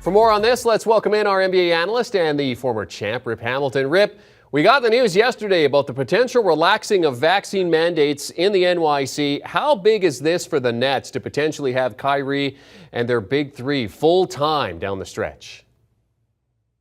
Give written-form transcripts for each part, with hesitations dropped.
For more on this, let's welcome in our NBA analyst and the former champ, Rip Hamilton. Rip, we got the news yesterday about the potential relaxing of vaccine mandates in the NYC. How big is this for the Nets to potentially have Kyrie and their big three full-time down the stretch?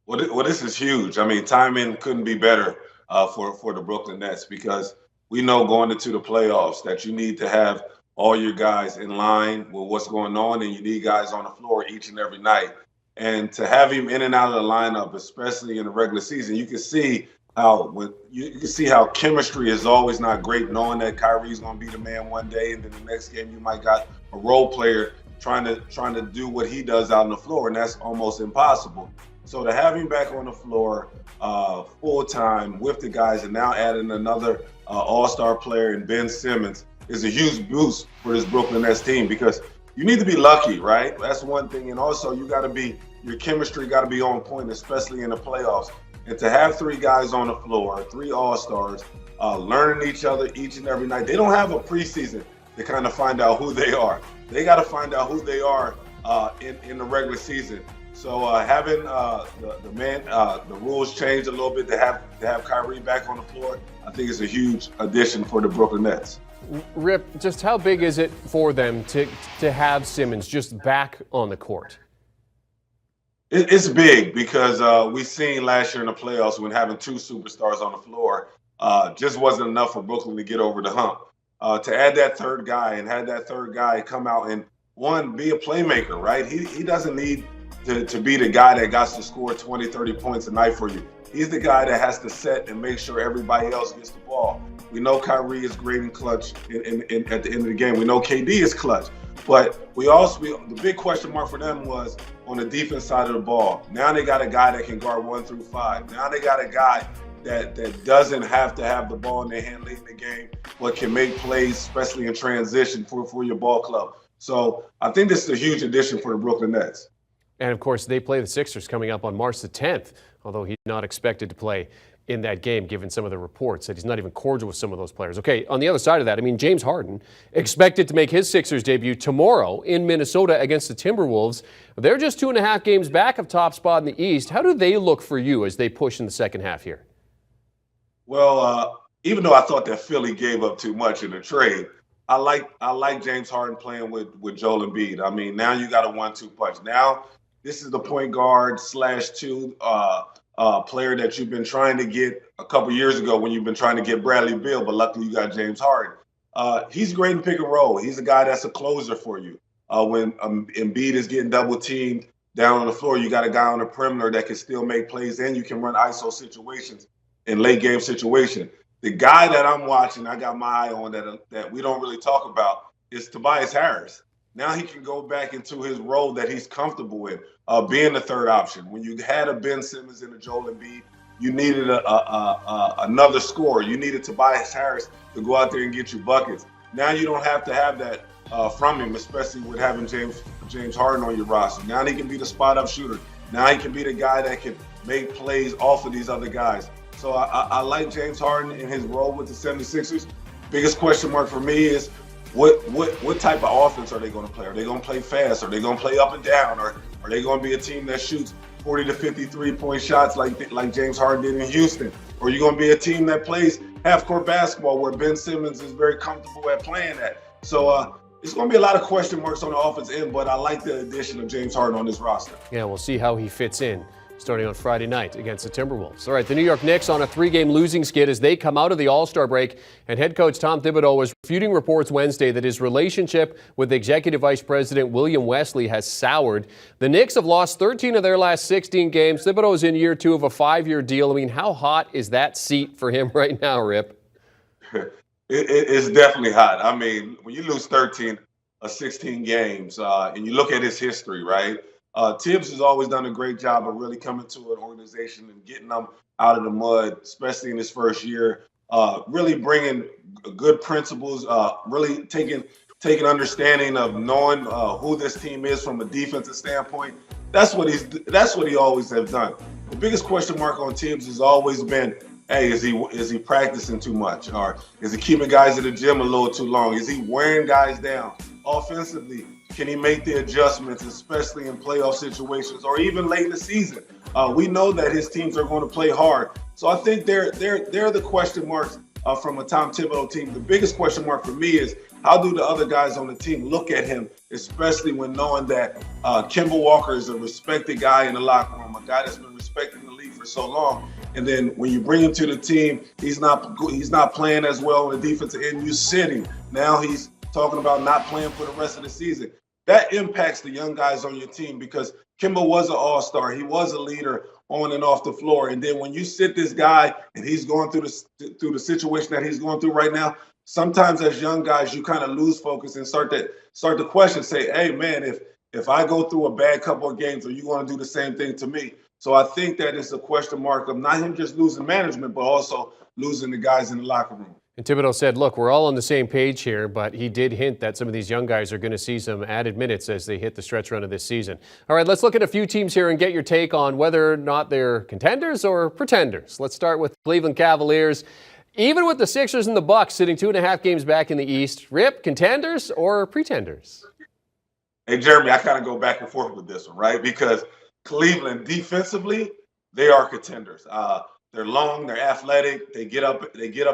Well, this is huge. I mean, timing couldn't be better for the Brooklyn Nets, because we know going into the playoffs that you need to have all your guys in line with what's going on, and you need guys on the floor each and every night. And to have him in and out of the lineup, especially in the regular season, you can see how chemistry is always not great, knowing that Kyrie's going to be the man one day, and then the next game you might got a role player trying to do what he does out on the floor, and that's almost impossible. So to have him back on the floor full time with the guys, and now adding another all-star player in Ben Simmons, is a huge boost for this Brooklyn Nets team, because you need to be lucky, right? That's one thing, and also your chemistry got to be on point, especially in the playoffs. And to have three guys on the floor, three all-stars, learning each other each and every night. They don't have a preseason to kind of find out who they are. They got to find out who they are in the regular season. So having the rules changed a little bit to have Kyrie back on the floor, I think is a huge addition for the Brooklyn Nets. Rip, just how big is it for them to have Simmons just back on the court? It's big, because we seen last year in the playoffs when having two superstars on the floor just wasn't enough for Brooklyn to get over the hump. To add that third guy and have that third guy come out and, be a playmaker, right? He doesn't need to be the guy that got to score 20, 30 points a night for you. He's the guy that has to set and make sure everybody else gets the ball. We know Kyrie is great in clutch at the end of the game. We know KD is clutch. But the big question mark for them was on the defense side of the ball. Now they got a guy that can guard 1 through 5. Now they got a guy that doesn't have to have the ball in their hand late in the game, but can make plays, especially in transition for your ball club. So I think this is a huge addition for the Brooklyn Nets. And, of course, they play the Sixers coming up on March the 10th, although he's not expected to play in that game, given some of the reports that he's not even cordial with some of those players. Okay, on the other side of that, I mean, James Harden expected to make his Sixers debut tomorrow in Minnesota against the Timberwolves. They're just 2.5 games back of top spot in the East. How do they look for you as they push in the second half here? Well, even though I thought that Philly gave up too much in the trade, I like James Harden playing with Joel Embiid. I mean, now you got a 1-2 punch. Now this is the point guard /2 player that you've been trying to get a couple years ago when you've been trying to get Bradley Beal, but luckily you got James Harden. He's great in pick and roll. He's a guy that's a closer for you. When Embiid is getting double teamed down on the floor, you got a guy on the perimeter that can still make plays, and you can run ISO situations in late game situation. The guy that I'm watching, I got my eye on that we don't really talk about, is Tobias Harris. Now he can go back into his role that he's comfortable in, being the third option. When you had a Ben Simmons and a Joel Embiid, you needed another scorer. You needed Tobias Harris to go out there and get you buckets. Now you don't have to have that from him, especially with having James Harden on your roster. Now he can be the spot-up shooter. Now he can be the guy that can make plays off of these other guys. So I like James Harden in his role with the 76ers. Biggest question mark for me is, what type of offense are they going to play? Are they going to play fast? Are they going to play up and down? Or are they going to be a team that shoots 40 to 53-point shots like James Harden did in Houston? Or are you going to be a team that plays half-court basketball where Ben Simmons is very comfortable at playing that? So it's going to be a lot of question marks on the offense end, but I like the addition of James Harden on this roster. Yeah, we'll see how he fits in starting on Friday night against the Timberwolves. All right, the New York Knicks on a 3-game losing skid as they come out of the All-Star break, and head coach Tom Thibodeau was refuting reports Wednesday that his relationship with Executive Vice President William Wesley has soured. The Knicks have lost 13 of their last 16 games. Thibodeau is in year 2 of a 5-year deal. I mean, how hot is that seat for him right now, Rip? It's definitely hot. I mean, when you lose 13 of 16 games, and you look at his history, right? Tibbs has always done a great job of really coming to an organization and getting them out of the mud, especially in his first year. Really bringing good principles, really taking understanding of knowing who this team is from a defensive standpoint. That's what he always has done. The biggest question mark on Tibbs has always been, hey, is he practicing too much, or is he keeping guys at the gym a little too long? Is he wearing guys down? Offensively, Can he make the adjustments, especially in playoff situations or even late in the season? We know that his teams are going to play hard. So I think they're the question marks from a Tom Thibodeau team. The biggest question mark for me is how do the other guys on the team look at him, especially when knowing that Kemba Walker is a respected guy in the locker room, a guy that's been respected in the league for so long. And then when you bring him to the team, he's not playing as well on the defensive end. You sit him. Now he's talking about not playing for the rest of the season. That impacts the young guys on your team because Kemba was an all-star. He was a leader on and off the floor. And then when you sit this guy and he's going through the situation that he's going through right now, sometimes as young guys, you kind of lose focus and start to question, say, hey, man, if I go through a bad couple of games, are you going to do the same thing to me? So I think that it's a question mark of not him just losing management, but also losing the guys in the locker room. And Thibodeau said, look, we're all on the same page here, but he did hint that some of these young guys are going to see some added minutes as they hit the stretch run of this season. All right, let's look at a few teams here and get your take on whether or not they're contenders or pretenders. Let's start with Cleveland Cavaliers. Even with the Sixers and the Bucks sitting 2.5 games back in the East, Rip, contenders or pretenders? Hey, Jeremy, I kind of go back and forth with this one, right? Because Cleveland defensively, they are contenders. They're long, they're athletic, they get up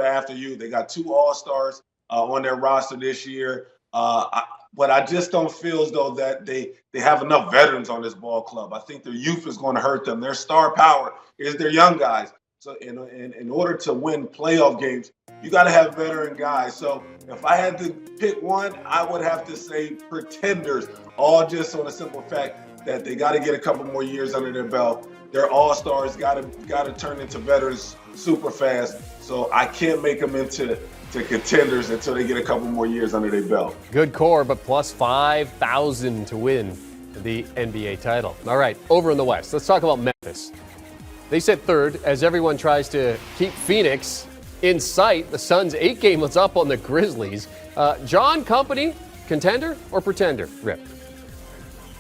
after you. They got 2 All-Stars on their roster this year. But I just don't feel as though that they have enough veterans on this ball club. I think their youth is going to hurt them. Their star power is their young guys. So in order to win playoff games, you got to have veteran guys. So if I had to pick one, I would have to say pretenders, all just on a simple fact that they got to get a couple more years under their belt. Their all-stars got to turn into veterans super fast. So I can't make them into contenders until they get a couple more years under their belt. Good core, but plus 5,000 to win the NBA title. All right, over in the West, let's talk about Memphis. They sit third as everyone tries to keep Phoenix in sight. The Suns' 8 game was up on the Grizzlies. John Company, contender or pretender? Rip.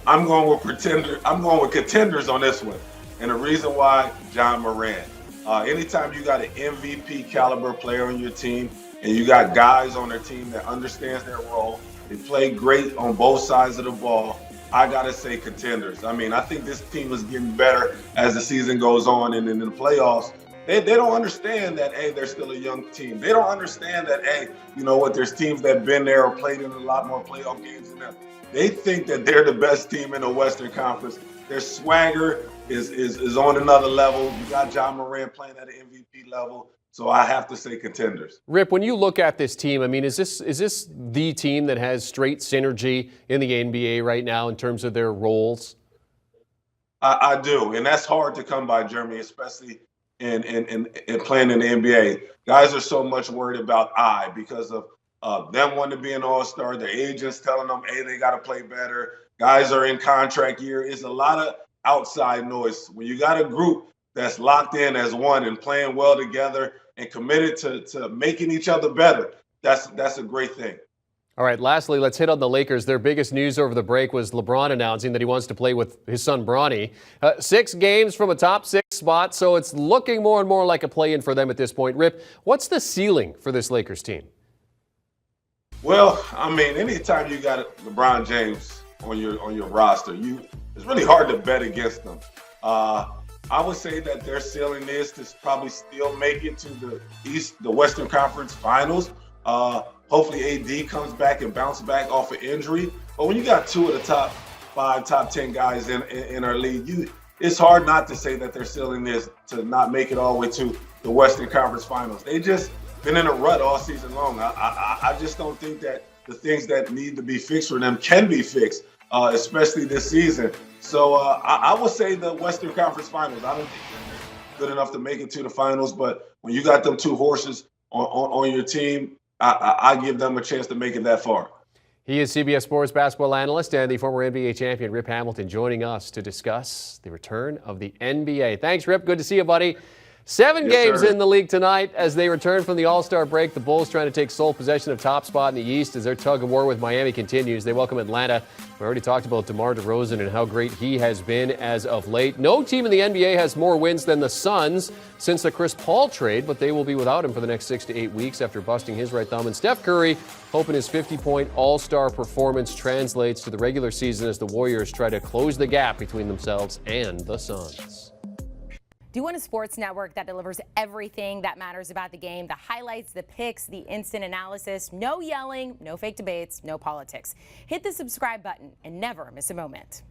I'm going with pretender. I'm going with contenders on this one. And the reason why, John Moran. Anytime you got an MVP caliber player on your team and you got guys on their team that understands their role, they play great on both sides of the ball, I got to say contenders. I mean, I think this team is getting better as the season goes on and in the playoffs. They don't understand that, hey, they're still a young team. They don't understand that, hey, you know what, there's teams that have been there or played in a lot more playoff games than them. They think that they're the best team in the Western Conference. Their swagger is on another level. You got John Moran playing at an MVP level. So I have to say contenders. Rip, when you look at this team, I mean, is this the team that has straight synergy in the NBA right now in terms of their roles? I do, and that's hard to come by, Jeremy, especially in playing in the NBA. Guys are so much worried about because of them wanting to be an all-star, their agents telling them, hey, they got to play better. Guys are in contract year. It's a lot of outside noise. When you got a group that's locked in as one and playing well together and committed to making each other better, that's a great thing. All right, lastly, let's hit on the Lakers. Their biggest news over the break was LeBron announcing that he wants to play with his son Bronny. 6 games from a top 6 spot, so it's looking more and more like a play-in for them at this point. Rip, what's the ceiling for this Lakers team? Well, I mean, anytime you got LeBron James on your roster, it's really hard to bet against them. I would say that their ceiling is to probably still make it to the Western Conference Finals. Hopefully AD comes back and bounce back off an injury. But when you got 2 of the top 5, top 10 guys in our league, it's hard not to say that their ceiling is to not make it all the way to the Western Conference Finals. They just been in a rut all season long. I just don't think that the things that need to be fixed for them can be fixed, especially this season. So I would say the Western Conference Finals. I don't think they're good enough to make it to the finals, but when you got them 2 horses on your team, I give them a chance to make it that far. He is CBS Sports basketball analyst and the former NBA champion Rip Hamilton joining us to discuss the return of the NBA. Thanks, Rip. Good to see you, buddy. 7 Yes, games sir. in the league tonight as they return from the All-Star break. The Bulls trying to take sole possession of top spot in the East as their tug of war with Miami continues. They welcome Atlanta. We already talked about DeMar DeRozan and how great he has been as of late. No team in the NBA has more wins than the Suns since the Chris Paul trade, but they will be without him for the next 6 to 8 weeks after busting his right thumb. And Steph Curry hoping his 50-point All-Star performance translates to the regular season as the Warriors try to close the gap between themselves and the Suns. Do you want a sports network that delivers everything that matters about the game? The highlights, the picks, the instant analysis, no yelling, no fake debates, no politics. Hit the subscribe button and never miss a moment.